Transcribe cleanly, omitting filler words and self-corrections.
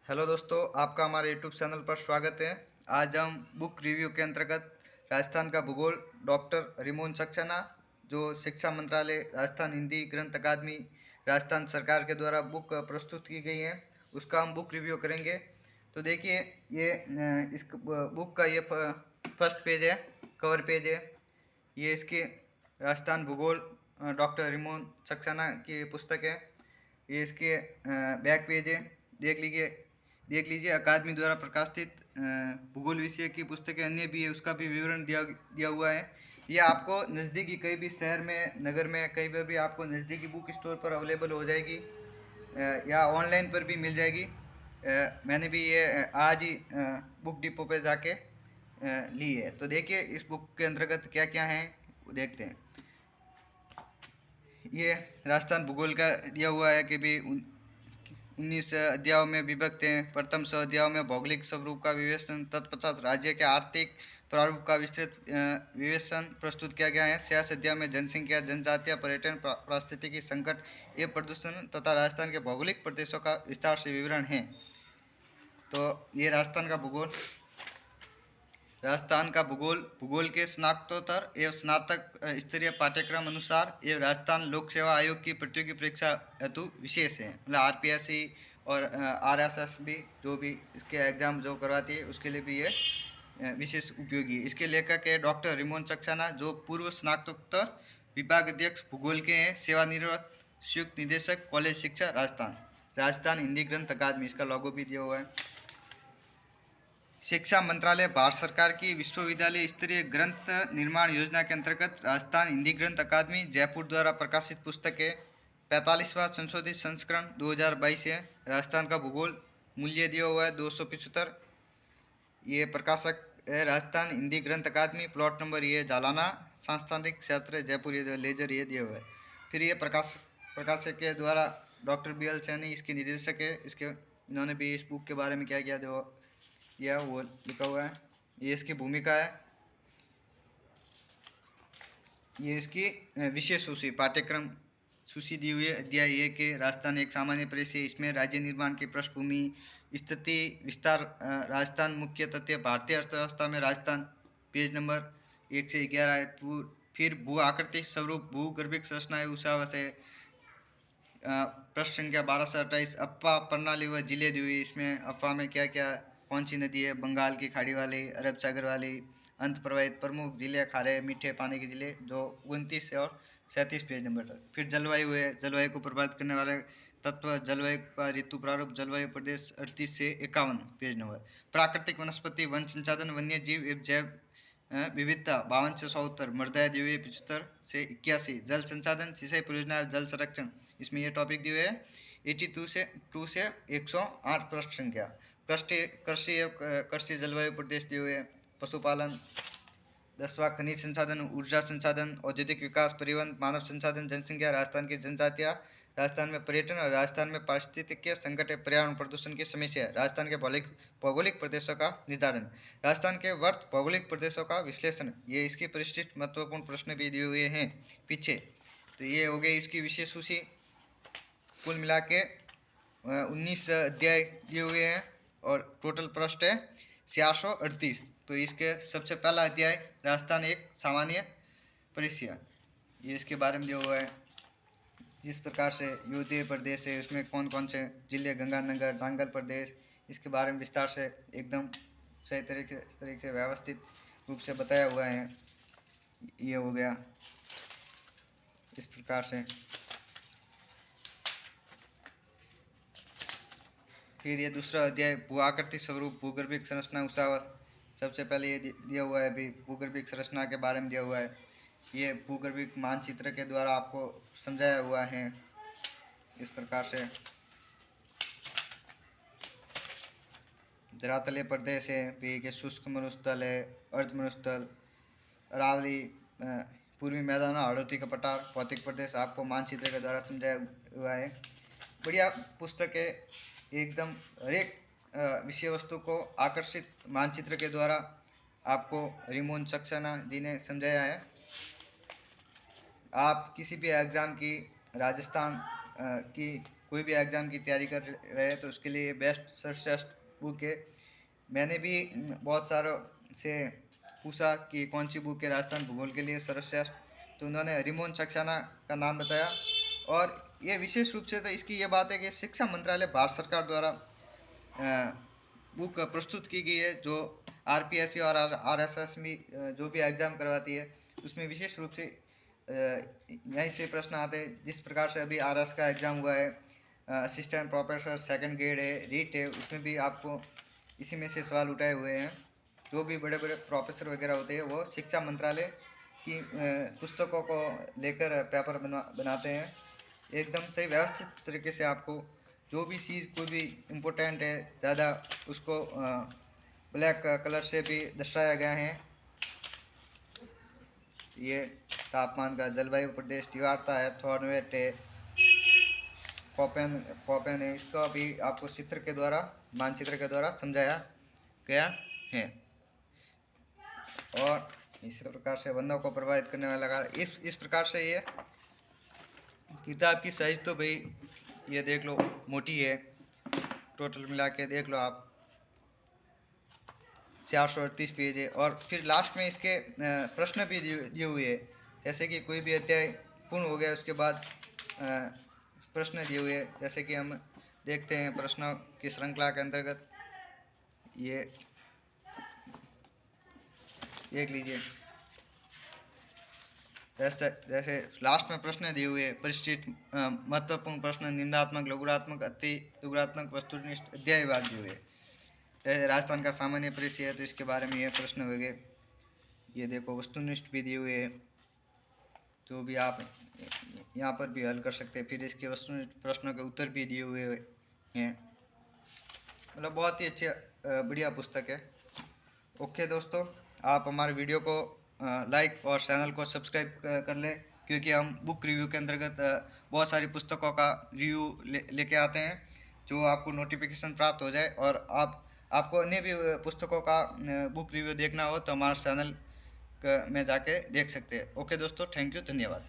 Hello दोस्तों, आपका हमारे यूट्यूब चैनल पर स्वागत है। आज हम बुक रिव्यू के अंतर्गत राजस्थान का भूगोल डॉक्टर रिमोन सक्सेना, जो शिक्षा मंत्रालय, राजस्थान हिंदी ग्रंथ अकादमी, राजस्थान सरकार के द्वारा बुक प्रस्तुत की गई है, उसका हम बुक रिव्यू करेंगे। तो देखिए, ये इस बुक का ये फर्स्ट पेज है, कवर पेज है। ये इसकी राजस्थान भूगोल डॉक्टर रिमोन सक्सेना की पुस्तक है। ये इसके बैक पेज है। देख लीजिए अकादमी द्वारा प्रकाशित भूगोल विषय की पुस्तकें अन्य भी है, उसका भी विवरण दिया हुआ है। ये आपको नज़दीकी कहीं भी शहर में, नगर में, कहीं पर भी आपको नज़दीकी बुक स्टोर पर अवेलेबल हो जाएगी, या ऑनलाइन पर भी मिल जाएगी। मैंने भी ये आज ही बुक डिपो पे जाके ली है। तो देखिए इस बुक के अंतर्गत क्या क्या है वो देखते हैं। ये राजस्थान भूगोल का दिया हुआ है कि भी 19 अध्यायों में विभक्त हैं। प्रथम 6 अध्यायों में भौगोलिक स्वरूप का विवेचन, तत्पश्चात राज्य के आर्थिक प्रारूप का विस्तृत विवेचन प्रस्तुत किया गया है। 66 अध्याय में जनसंख्या, जनजातीय, पर्यटन, पारिस्थितिकी संकट एवं प्रदूषण तथा राजस्थान के भौगोलिक प्रदेशों का विस्तार से विवरण है। तो ये राजस्थान का भूगोल के स्नातकोत्तर एवं स्नातक स्तरीय पाठ्यक्रम अनुसार एवं राजस्थान लोक सेवा आयोग की प्रतियोगी परीक्षा हेतु विशेष है। मतलब आरपीएससी और आरएसएस भी, जो भी इसके एग्जाम जो करवाती है उसके लिए भी ये विशेष उपयोगी है। इसके लेखक है डॉक्टर रिमोन सक्सेना, जो पूर्व स्नातकोत्तर विभाग अध्यक्ष भूगोल के हैं, सेवानिवृत्त संयुक्त निदेशक कॉलेज शिक्षा राजस्थान, राजस्थान हिंदी ग्रंथ अकादमी, इसका लोगो भी दिया हुआ है। शिक्षा मंत्रालय भारत सरकार की विश्वविद्यालय स्तरीय ग्रंथ निर्माण योजना के अंतर्गत राजस्थान हिंदी ग्रंथ अकादमी जयपुर द्वारा प्रकाशित पुस्तक है। 45वां संशोधित संस्करण 2022 है। राजस्थान का भूगोल, मूल्य दिया हुआ है 275। ये प्रकाशक है राजस्थान हिंदी ग्रंथ अकादमी, प्लॉट नंबर ये जालाना, सांस्थानिक क्षेत्र जयपुर, ये लेजर ये दिया हुआ है। फिर ये प्रकाशक के द्वारा डॉक्टर BL सैनी इसके निदेशक है। इन्होंने भी इस बुक के बारे में क्या क्या दिया वो लिखा हुआ है। ये इसकी भूमिका है। ये इसकी विशेष सूची, पाठ्यक्रम सूची दी हुई है। अध्याय ये कि राजस्थान एक सामान्य परिदृश्य, इसमें राज्य निर्माण की पृष्ठभूमि, स्थिति, विस्तार, राजस्थान मुख्य तथ्य, भारतीय अर्थव्यवस्था में राजस्थान, पेज नंबर 1 से 11 है। फिर भू आकृतिक स्वरूप, भूगर्भिक संरचनाएं, उसावस है। पृष्ठ संख्या 12 से 28। अप्पा प्रणाली व जिले दी हुई, इसमें अप्पा में क्या क्या, कौन सी नदी है, बंगाल की खाड़ी वाली, अरब सागर वाली, अंत प्रवाहित प्रमुख जिले, खारे मीठे पानी के जिले, जो 29 और 37 पेज नंबर तक। फिर जलवायु है, जलवायु को प्रभावित करने वाले तत्व, जलवायु का ऋतु प्रारूप, जलवायु प्रदेश 38 से 51 पेज नंबर। प्राकृतिक वनस्पति, वन संसाधन, वन्य जीव एवं जैव विविधता 52 से 170। मृदा दिए हुए 75 से 81। जल संसाधन, सिंचाई परियोजना, जल संरक्षण, इसमें ये टॉपिक दिए हुए हैं। 82 से 108 पृष्ठ संख्या। कृषि एवं कृषि जलवायु प्रदेश दिए हुए हैं। पशुपालन 10वां, खनिज संसाधन, ऊर्जा संसाधन, औद्योगिक विकास, परिवहन, मानव संसाधन, जनसंख्या, राजस्थान की जनजातियाँ, राजस्थान में पर्यटन और राजस्थान में पारिस्थितिकीय संकट, पर्यावरण प्रदूषण की समस्या, राजस्थान के भौगोलिक प्रदेशों का निर्धारण, राजस्थान के वर्त भौगोलिक प्रदेशों का विश्लेषण। ये इसके परिशिष्ट महत्वपूर्ण प्रश्न भी दिए हुए हैं पीछे। तो ये हो गई इसकी विशेष सूची। कुल मिला के 19 अध्याय दिए हुए हैं और टोटल पृष्ठ है 438। तो इसके सबसे पहला अध्याय राजस्थान एक सामान्य परिदृश्य, ये इसके बारे में दिया हुआ है। जिस प्रकार से युद्धीय प्रदेश है, इसमें कौन कौन से जिले, गंगानगर, नांगल प्रदेश, इसके बारे में विस्तार से एकदम सही तरीके से व्यवस्थित रूप से बताया हुआ है। ये हो गया इस प्रकार से। फिर ये दूसरा अध्याय भू आकृतिक स्वरूप, भूगर्भिक संरचना, उसावस। सबसे पहले ये दिया हुआ है, अभी भूगर्भिक संरचना के बारे में दिया हुआ है। ये भूगर्भिक मानचित्र के द्वारा आपको समझाया हुआ है इस प्रकार से। धरातलीय प्रदेश है भी के शुष्क मरुस्थल है, अर्ध मरुस्थल, अरावली, पूर्वी मैदान, हाड़ौती का पठार, भौतिक प्रदेश आपको मानचित्र के द्वारा समझाया हुआ है। बढ़िया पुस्तक है, एकदम हर एक विषय वस्तु को आकर्षित मानचित्र के द्वारा आपको रिमोन सक्सेना जी ने समझाया है। आप किसी भी एग्ज़ाम की, राजस्थान की कोई भी एग्ज़ाम की तैयारी कर रहे हैं तो उसके लिए बेस्ट सर्वश्रेष्ठ बुक है। मैंने भी बहुत सारों से पूछा कि कौन सी बुक है राजस्थान भूगोल के लिए सर्वश्रेष्ठ, तो उन्होंने हरिमोहन सक्सेना का नाम बताया। और ये विशेष रूप से तो इसकी ये बात है कि शिक्षा मंत्रालय भारत सरकार द्वारा बुक प्रस्तुत की गई है, जो आरपीएससी और आरएसएस में जो भी एग्ज़ाम करवाती है उसमें विशेष रूप से यहीं से प्रश्न आते हैं। जिस प्रकार से अभी आरएस का एग्ज़ाम हुआ है, असिस्टेंट प्रोफेसर सेकंड ग्रेड है, रीट है, उसमें भी आपको इसी में से सवाल उठाए हुए हैं। जो भी बड़े बड़े प्रोफेसर वगैरह होते हैं वो शिक्षा मंत्रालय की पुस्तकों को लेकर पेपर बनाते हैं। एकदम सही व्यवस्थित तरीके से आपको जो भी चीज़ कोई भी इम्पोर्टेंट है ज़्यादा उसको ब्लैक कलर से भी दर्शाया गया है। ये तापमान का जलवायु प्रदेश तीव्रता है, थॉर्नवेट है, कॉपेन है, इसका भी आपको चित्र के द्वारा मानचित्र के द्वारा समझाया गया है। और इसी प्रकार से वनों को प्रभावित करने वाला कारण इस प्रकार से ये किताब की साइज तो भाई ये देख लो मोटी है, टोटल मिला के देख लो आप 438 पेज है। और फिर लास्ट में इसके प्रश्न भी दिए हुए हैं, जैसे कि कोई भी अध्याय पूर्ण हो गया उसके बाद प्रश्न दिए हुए हैं। जैसे कि हम देखते हैं प्रश्नों की श्रृंखला के अंतर्गत ये देख लीजिए। जैसे लास्ट में प्रश्न दिए हुए परिचित महत्वपूर्ण प्रश्न, निम्नात्मक, लघुरात्मक, अति लघुरात्मक, वस्तुनिष्ठ, अध्यायवार दिए हुए। जैसे राजस्थान का सामान्य परिचय है तो इसके बारे में ये प्रश्न हो गए। ये देखो वस्तुनिष्ठ भी दिए हुए हैं, जो भी आप यहाँ पर भी हल कर सकते हैं। फिर इसके वस्तुनिष्ठ प्रश्नों के उत्तर भी दिए हुए हैं। मतलब बहुत ही अच्छी बढ़िया पुस्तक है। ओके दोस्तों, आप हमारे वीडियो को लाइक और चैनल को सब्सक्राइब कर लें, क्योंकि हम बुक रिव्यू के अंतर्गत बहुत सारी पुस्तकों का रिव्यू लेके आते हैं, जो आपको नोटिफिकेशन प्राप्त हो जाए। और आपको अन्य भी पुस्तकों का बुक रिव्यू देखना हो तो हमारे चैनल में जाके देख सकते हैं। ओके दोस्तों, थैंक यू, धन्यवाद।